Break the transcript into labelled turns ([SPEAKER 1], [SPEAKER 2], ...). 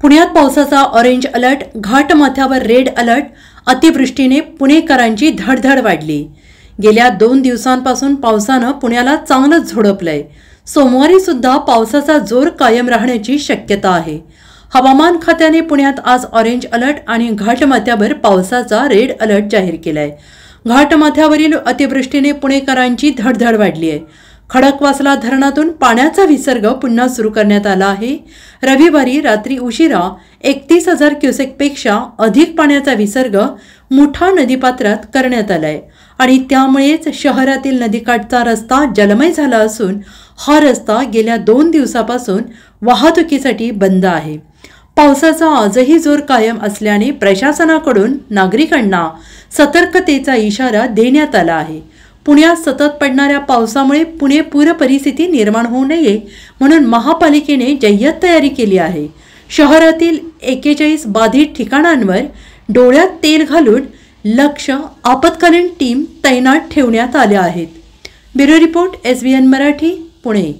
[SPEAKER 1] पुण्यात पावसाचा orange alert, घाटमाथ्यावर रेड अलर्ट. अतिवृष्टीने पुणेकरांची धडधड वाढली. गेल्या 2 दिवसांपासून पावसानं पुण्याला चांगलंच झोडपलंय. सोमवारी सुद्धा पावसाचा जोर कायम राहण्याची शक्यता आहे. हवामान खात्याने पुण्यात आज ऑरेंज अलर्ट आणि घाटमाथ्यावर पावसाचा रेड अलर्ट जाहीर केलाय. घाटमाथ्यावरील अतिवृष्टीने पुणेकरांची धडधड वाढली आहे. खडकवासला धरणातून पाण्याचा विसर्ग पुन्हा सुरू करण्यात आला आहे. रविवारी रात्री उशिरा 31,000 क्युसेकपेक्षा अधिक पाण्याचा विसर्ग मुठा नदीपात्रात करण्यात आलाय आणि त्यामुळेच शहरातील नदीकाठचा रस्ता जलमय झाला असून हा रस्ता गेल्या 2 दिवसापासून वाहतुकीसाठी बंद आहे. पावसाचा आजही जोर कायम असल्याने प्रशासनाकडून नागरिकांना सतर्कतेचा इशारा देण्यात आला आहे. पुण्यात सतत पडणाऱ्या पावसामुळे पुणे पूर परिस्थिती निर्माण होऊ नये म्हणून महापालिकेने जय्यत तयारी केली आहे. शहरातील 41 बाधित ठिकाणांवर डोळ्यात तेल घालून लक्ष आपत्कालीन टीम तैनात ठेवण्यात आल्या आहेत. Bureau report SBN Marathi, Pune.